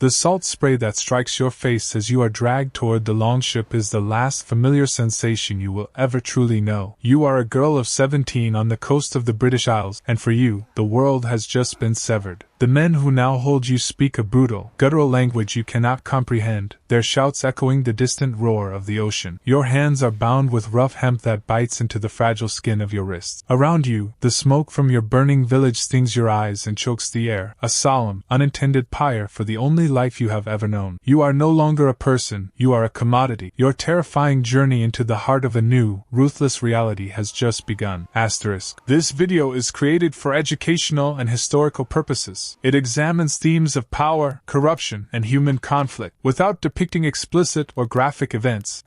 The salt spray that strikes your face as you are dragged toward the longship is the last familiar sensation you will ever truly know. You are a girl of 17 on the coast of the British Isles, and for you, the world has just been severed. The men who now hold you speak a brutal, guttural language you cannot comprehend, their shouts echoing the distant roar of the ocean. Your hands are bound with rough hemp that bites into the fragile skin of your wrists. Around you, the smoke from your burning village stings your eyes and chokes the air, a solemn, unintended pyre for the only life you have ever known. You are no longer a person, you are a commodity. Your terrifying journey into the heart of a new, ruthless reality has just begun. This video is created for educational and historical purposes. It examines themes of power, corruption, and human conflict, without depicting explicit or graphic events.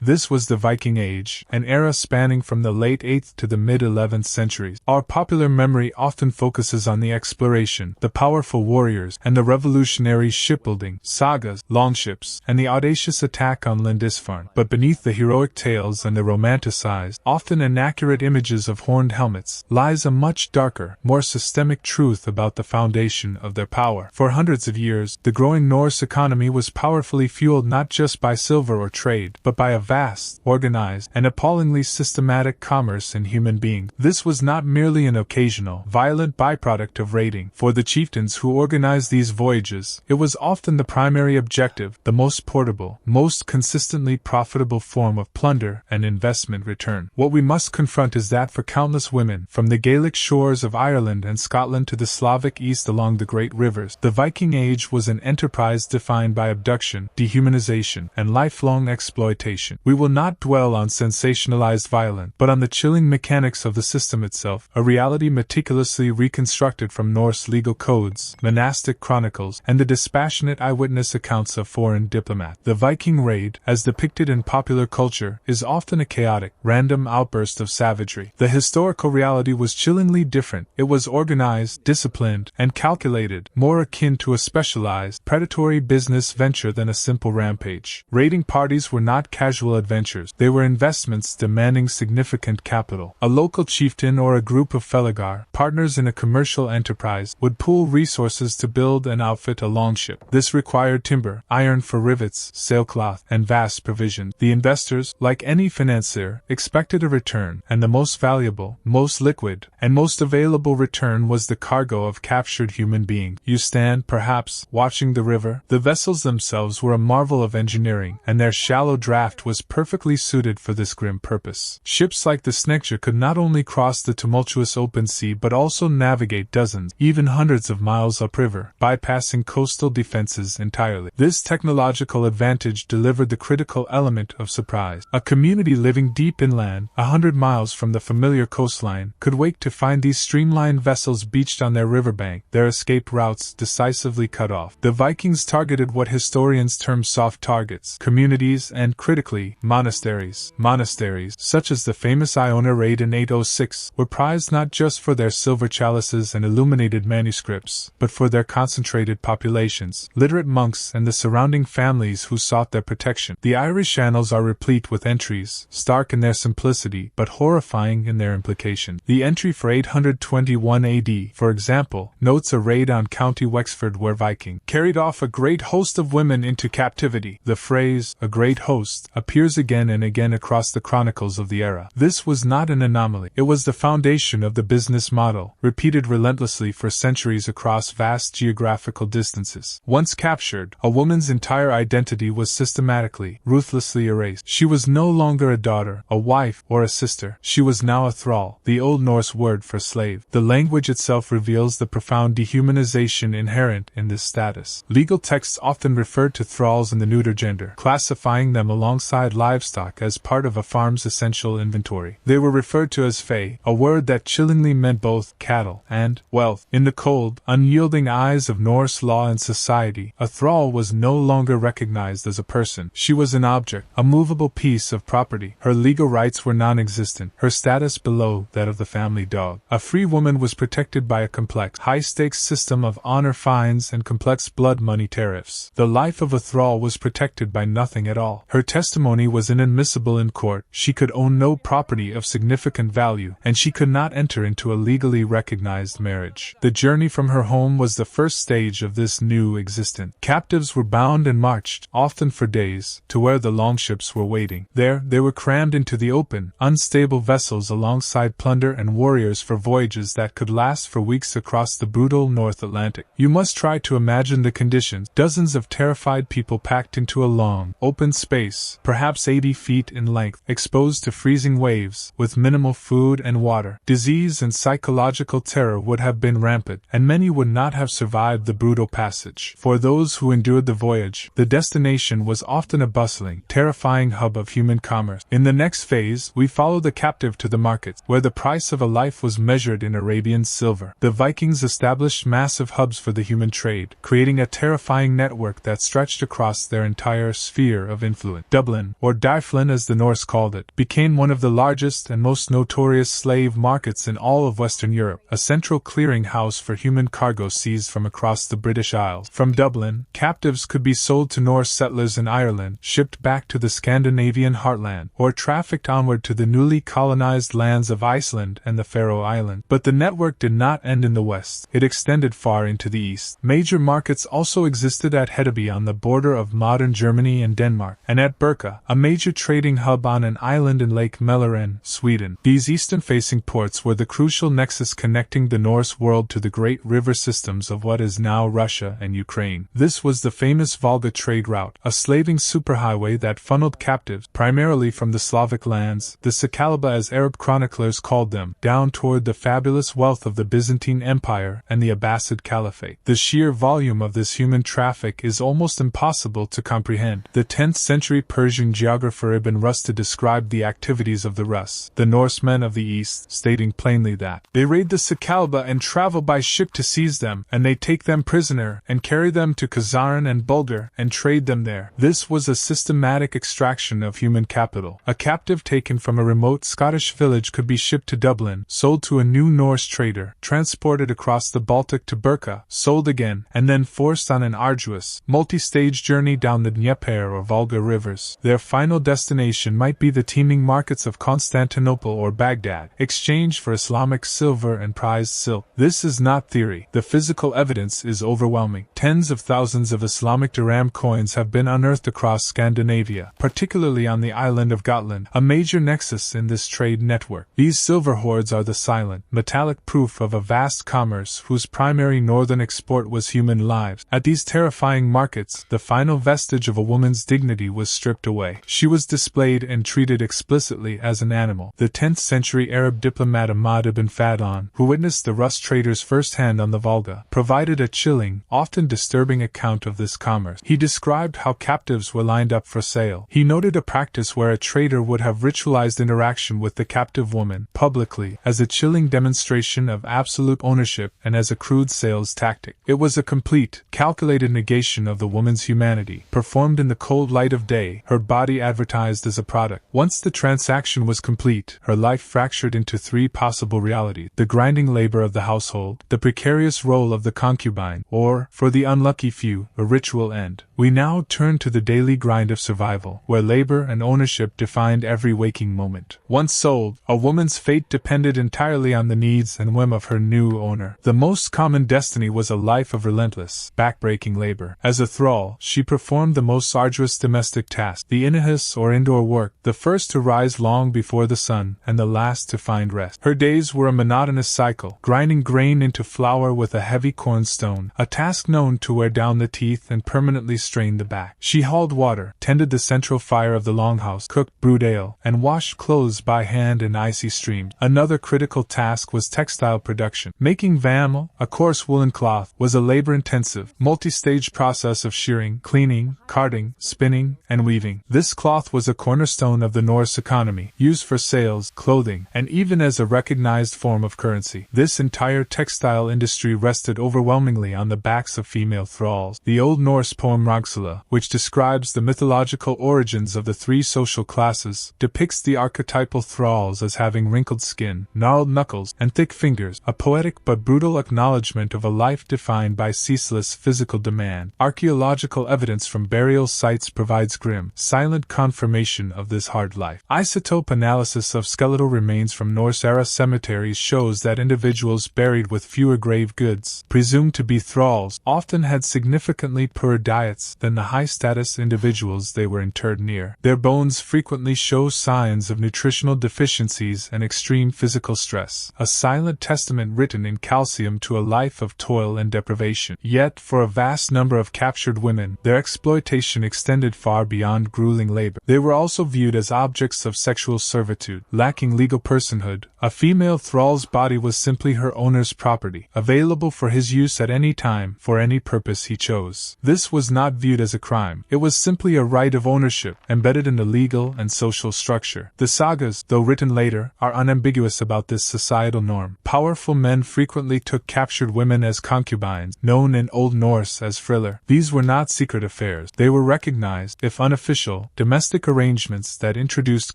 This was the Viking Age, an era spanning from the late 8th to the mid-11th centuries. Our popular memory often focuses on the exploration, the powerful warriors, and the revolutionary shipbuilding, sagas, Longships, and the audacious attack on Lindisfarne. But beneath the heroic tales and the romanticized, often inaccurate images of horned helmets, lies a much darker, more systemic truth about the foundation of their power. For hundreds of years, the growing Norse economy was powerfully fueled not just by silver or trade, but by a vast, organized, and appallingly systematic commerce in human beings. This was not merely an occasional, violent byproduct of raiding. For the chieftains who organized these voyages, it was often the primary objective, the most portable, most consistently profitable form of plunder and investment return. What we must confront is that for countless women, from the Gaelic shores of Ireland and Scotland to the Slavic east along the great rivers, the Viking Age was an enterprise defined by abduction, dehumanization, and lifelong exploitation. We will not dwell on sensationalized violence, but on the chilling mechanics of the system itself, a reality meticulously reconstructed from Norse legal codes, monastic chronicles, and the dispassionate eyewitness accounts of foreign diplomats. The Viking raid, as depicted in popular culture, is often a chaotic, random outburst of savagery. The historical reality was chillingly different. It was organized, disciplined, and calculated, more akin to a specialized, predatory business venture than a simple rampage. Raiding parties were not casual adventures, they were investments demanding significant capital. A local chieftain or a group of felagar, partners in a commercial enterprise, would pool resources to build and outfit a longship. This required timber, iron for rivets, sailcloth, and vast provisions. The investors, like any financier, expected a return, and the most valuable, most liquid, and most available return was the cargo of captured human beings. You stand, perhaps, watching the river. The vessels themselves were a marvel of engineering, and their shallow draft was perfectly suited for this grim purpose. Ships like the Snegja could not only cross the tumultuous open sea but also navigate dozens, even hundreds of miles upriver, bypassing coastal defenses entirely. This technological advantage delivered the critical element of surprise. A community living deep inland, 100 miles from the familiar coastline, could wake to find these streamlined vessels beached on their riverbank, their escape routes decisively cut off. The Vikings targeted what historians term soft targets, communities and, critically, monasteries. Monasteries, such as the famous Iona raid in 806, were prized not just for their silver chalices and illuminated manuscripts, but for their concentrated populations, literate monks and the surrounding families who sought their protection. The Irish annals are replete with entries, stark in their simplicity but horrifying in their implication. The entry for 821 AD, for example, notes a raid on County Wexford where Viking carried off a great host of women into captivity. The phrase, a great host, appears again and again across the chronicles of the era. This was not an anomaly. It was the foundation of the business model, repeated relentlessly for centuries across vast geographical distances. Once captured, a woman's entire identity was systematically, ruthlessly erased. She was no longer a daughter, a wife, or a sister. She was now a thrall, the Old Norse word for slave. The language itself reveals the profound dehumanization inherent in this status. Legal texts often referred to thralls in the neuter gender, classifying them alongside livestock as part of a farm's essential inventory. They were referred to as fey, a word that chillingly meant both cattle and wealth. In the cold, unyielding eyes of Norse law and society, a thrall was no longer recognized as a person. She was an object, a movable piece of property. Her legal rights were non-existent, her status below that of the family dog. A free woman was protected by a complex, high high-stakes system of honor fines and complex blood money tariffs. The life of a thrall was protected by nothing at all. Her testimony was inadmissible in court, she could own no property of significant value, and she could not enter into a legally recognized marriage. The journey from her home was the first stage of this new existence. Captives were bound and marched, often for days, to where the longships were waiting. There, they were crammed into the open, unstable vessels alongside plunder and warriors for voyages that could last for weeks across the brutal North Atlantic. You must try to imagine the conditions. Dozens of terrified people packed into a long, open space, perhaps 80 feet in length, exposed to freezing waves, with minimal food and water. Disease and psychological terror would have been rampant, and many would not have survived the brutal passage. For those who endured the voyage, the destination was often a bustling, terrifying hub of human commerce. In the next phase, we follow the captive to the markets, where the price of a life was measured in Arabian silver. The Vikings established massive hubs for the human trade, creating a terrifying network that stretched across their entire sphere of influence. Dublin, or Dyflin as the Norse called it, became one of the largest and most notorious slave markets in all of Western Europe, a central clearing-house for human cargo seized from across the British Isles. From Dublin, captives could be sold to Norse settlers in Ireland, shipped back to the Scandinavian heartland, or trafficked onward to the newly colonized lands of Iceland and the Faroe Islands. But the network did not end in the west. It extended far into the east. Major markets also existed at Hedeby on the border of modern Germany and Denmark, and at Birka, a major trading hub on an island in Lake Mälaren, Sweden. These eastern-facing ports were the crucial nexus connecting the Norse world to the great river systems of what is now Russia and Ukraine. This was the famous Volga trade route, a slaving superhighway that funneled captives, primarily from the Slavic lands, the Sakalaba as Arab chroniclers called them, down toward the fabulous wealth of the Byzantine Empire and the Abbasid Caliphate. The sheer volume of this human traffic is almost impossible to comprehend. The 10th century Persian geographer Ibn Rustud described the activities of the Rus, the Norsemen of the East, stating plainly that they raid the Sakalba and travel by ship to seize them, and they take them prisoner, and carry them to Kazan and Bulgar, and trade them there. This was a systematic extraction of human capital. A captive taken from a remote Scottish village could be shipped to Dublin, sold to a new Norse trader, transported across the Baltic to Birka, sold again, and then forced on an arduous, multi-stage journey down the Dnieper or Volga rivers. Their final destination might be the teeming markets of Constantinople or Baghdad, exchanged for Islamic silver and prized silk. This is not theory. The physical evidence is overwhelming. Tens of thousands of Islamic dirham coins have been unearthed across Scandinavia, particularly on the island of Gotland, a major nexus in this trade network. These silver hoards are the silent, metallic proof of a vast commerce whose primary northern export was human lives. At these terrifying markets, the final vestige of a woman's dignity was stripped away. She was displayed and treated explicitly as an animal. The 10th century Arab diplomat Ahmad ibn Fadlan, who witnessed the Rus traders firsthand on the Volga, provided a chilling, often disturbing account of this commerce. He described how captives were lined up for sale. He noted a practice where a trader would have ritualized interaction with the captive woman, publicly, as a chilling demonstration of absolute ownership and as a crude sales tactic. It was a complete, calculated negation of the woman's humanity, performed in the cold light of day, her body advertised as a product. Once the transaction was complete, her life fractured into three possible realities: the grinding labor of the household, the precarious role of the concubine, or, for the unlucky few, a ritual end. We now turn to the daily grind of survival, where labor and ownership defined every waking moment. Once sold, a woman's fate depended entirely on the needs and whim of her new owner. The most common destiny was a life of relentless, back-breaking labor. As a thrall, she performed the most arduous domestic task, the inahus or indoor work, the first to rise long before the sun, and the last to find rest. Her days were a monotonous cycle, grinding grain into flour with a heavy cornstone, a task known to wear down the teeth and permanently strain the back. She hauled water, tended the central fire of the longhouse, cooked, brewed ale, and washed clothes by hand in icy streams. Another critical task was textile production. Making vamel, a coarse woolen cloth, was a labor-intensive, multi-stage process of shearing, cleaning, carding, spinning, and weaving. This cloth was a cornerstone of the Norse economy, used for sails, clothing, and even as a recognized form of currency. This entire textile industry rested overwhelmingly on the backs of female thralls. The Old Norse poem Rogsula, which describes the mythological origins of the three social classes, depicts the archetypal thralls as having wrinkled skin, gnarled knuckles, and thick fingers, a poetic but brutal literal acknowledgement of a life defined by ceaseless physical demand. Archaeological evidence from burial sites provides grim, silent confirmation of this hard life. Isotope analysis of skeletal remains from Norse-era cemeteries shows that individuals buried with fewer grave goods, presumed to be thralls, often had significantly poorer diets than the high-status individuals they were interred near. Their bones frequently show signs of nutritional deficiencies and extreme physical stress, a silent testament written in calcium to a life of toil and deprivation. Yet, for a vast number of captured women, their exploitation extended far beyond grueling labor. They were also viewed as objects of sexual servitude, lacking legal personhood. A female thrall's body was simply her owner's property, available for his use at any time, for any purpose he chose. This was not viewed as a crime. It was simply a right of ownership, embedded in the legal and social structure. The sagas, though written later, are unambiguous about this societal norm. Powerful men frequently took captured women as concubines, known in Old Norse as friller. These were not secret affairs. They were recognized, if unofficial, domestic arrangements that introduced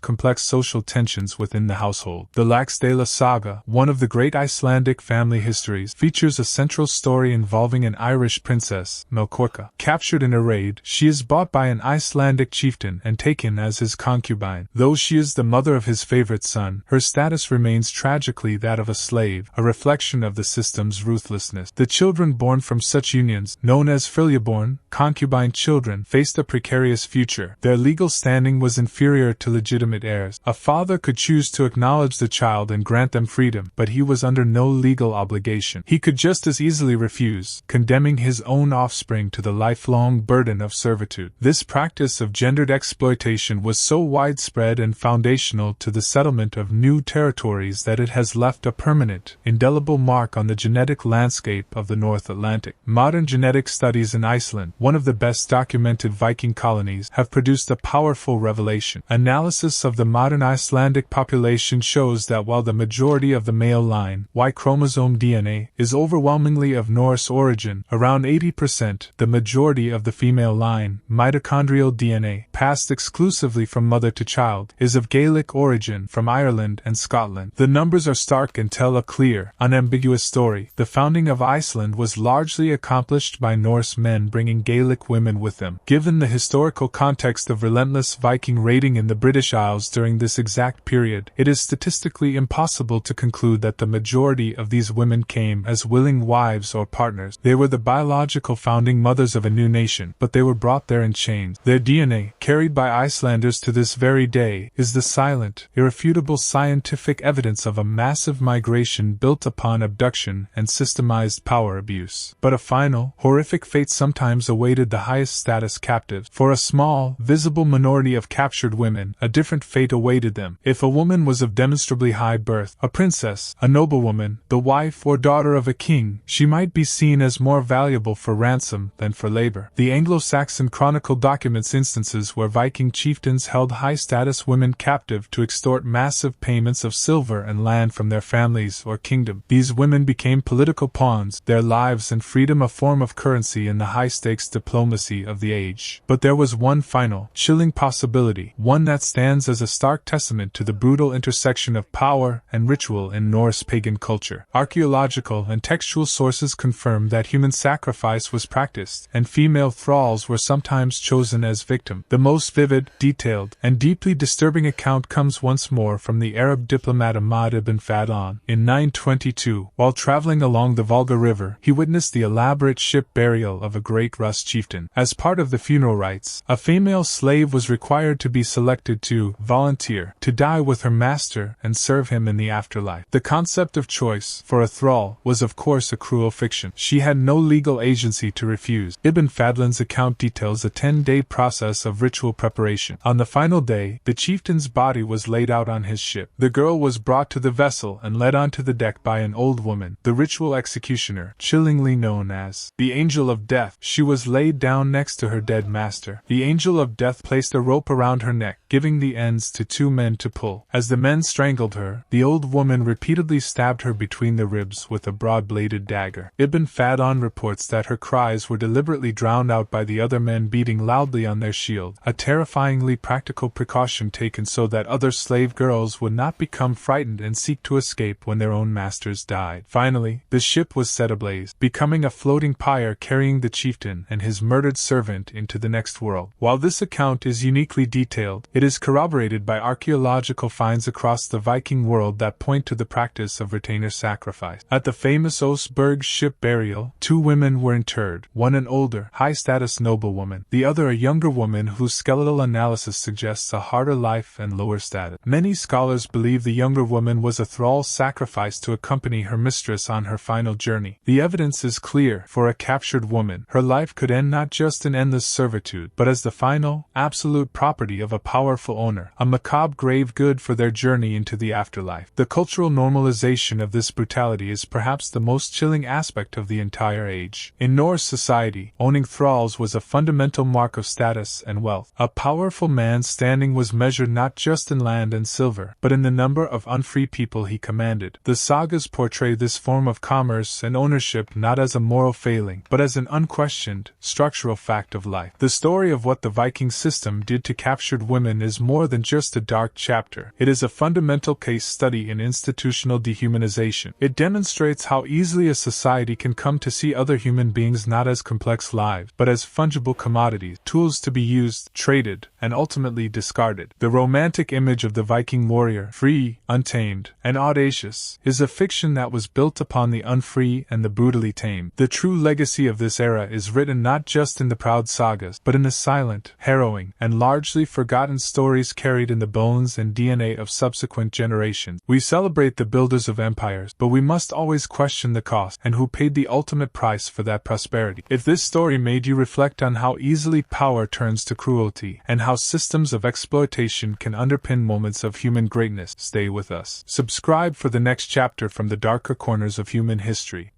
complex social tensions within the household. The Laxdæla saga, one of the great Icelandic family histories, features a central story involving an Irish princess, Melkorka. Captured in a raid, she is bought by an Icelandic chieftain and taken as his concubine. Though she is the mother of his favorite son, her status remains tragically that of a slave, a reflection of the system's ruthlessness. The children born from such unions, known as friljaborn, concubine children, faced a precarious future. Their legal standing was inferior to legitimate heirs. A father could choose to acknowledge the child and grant them freedom, but he was under no legal obligation. He could just as easily refuse, condemning his own offspring to the lifelong burden of servitude. This practice of gendered exploitation was so widespread and foundational to the settlement of new territories that it has left a permanent, indelible mark on the genetic landscape of the North Atlantic. Modern genetic studies in Iceland, one of the best documented Viking colonies, have produced a powerful revelation. Analysis of the modern Icelandic population shows that while the majority of the male line, Y chromosome DNA, is overwhelmingly of Norse origin, around 80%, the majority of the female line, mitochondrial DNA, passed exclusively from mother to child, is of Gaelic origin from Ireland and Scotland. The numbers are stark and tell a clear, unambiguous story. The founding of Iceland was largely accomplished by Norse men bringing Gaelic women with them. Given the historical context of relentless Viking raiding in the British Isles during this exact period, it is statistically impossible to conclude that the majority of these women came as willing wives or partners. They were the biological founding mothers of a new nation, but they were brought there in chains. Their DNA, carried by Icelanders to this very day, is the silent, irrefutable scientific evidence of a massive migration built upon abduction and systemized power abuse. But a final, horrific fate sometimes awaited the highest status captives. For a small, visible minority of captured women, a different fate awaited them. If a woman was of demonstrably high birth, a princess, a noblewoman, the wife or daughter of a king, she might be seen as more valuable for ransom than for labor. The Anglo-Saxon Chronicle documents instances where Viking chieftains held high-status women captive to extort massive payments of silver and land from their families or kingdom. These women became political pawns, their lives and freedom a form of currency in the high-stakes diplomacy of the age. But there was one final, chilling possibility, one that stands as a stark testament to the brutal intersection of power and ritual in Norse pagan culture. Archaeological and textual sources confirm that human sacrifice was practiced, and female thralls were sometimes chosen as victim. The most vivid, detailed, and deeply disturbing account comes once more from the Arab diplomat Ahmad ibn Fadlan. In 922, while traveling along the Volga River, he witnessed the elaborate ship burial of a great Rus chieftain. As part of the funeral rites, a female slave was required to be selected to volunteer to die with her master and serve him in the afterlife. The concept of choice, for a thrall, was of course a cruel fiction. She had no legal agency to refuse. Ibn Fadlan's account details a 10-day process of ritual preparation. On the final day, the chieftain's body was laid out on his ship. The girl was brought to the vessel and led onto the deck by an old woman, the ritual executioner, chillingly known as the Angel of Death. She was laid down next to her dead master. The Angel of Death placed a rope around her neck, giving the ends to two men to pull. As the men strangled her, the old woman repeatedly stabbed her between the ribs with a broad-bladed dagger. Ibn Fadlan reports that her cries were deliberately drowned out by the other men beating loudly on their shield, a terrifyingly practical precaution taken so that other slave girls would not become frightened and seek to escape when their own masters died. Finally, Finally, the ship was set ablaze, becoming a floating pyre carrying the chieftain and his murdered servant into the next world. While this account is uniquely detailed, it is corroborated by archeological finds across the Viking world that point to the practice of retainer sacrifice. At the famous Oseberg ship burial, 2 women were interred, one an older, high-status noblewoman, the other a younger woman whose skeletal analysis suggests a harder life and lower status. Many scholars believe the younger woman was a thrall sacrificed to accompany her mistress on her final journey. The evidence is clear: for a captured woman, her life could end not just in endless servitude, but as the final, absolute property of a powerful owner, a macabre grave good for their journey into the afterlife. The cultural normalization of this brutality is perhaps the most chilling aspect of the entire age. In Norse society, owning thralls was a fundamental mark of status and wealth. A powerful man's standing was measured not just in land and silver, but in the number of unfree people he commanded. The sagas portray this form of commerce and ownership not as a moral failing, but as an unquestioned, structural fact of life. The story of what the Viking system did to captured women is more than just a dark chapter. It is a fundamental case study in institutional dehumanization. It demonstrates how easily a society can come to see other human beings not as complex lives, but as fungible commodities, tools to be used, traded, and ultimately discarded. The romantic image of the Viking warrior, free, untamed, and audacious, is a fiction that was built upon the unfree and the brutally tamed. The true legacy of this era is written not just in the proud sagas, but in the silent, harrowing, and largely forgotten stories carried in the bones and DNA of subsequent generations. We celebrate the builders of empires, but we must always question the cost and who paid the ultimate price for that prosperity. If this story made you reflect on how easily power turns to cruelty, and how systems of exploitation can underpin moments of human greatness, stay with us. Subscribe for the next chapter from the darker corners of human history.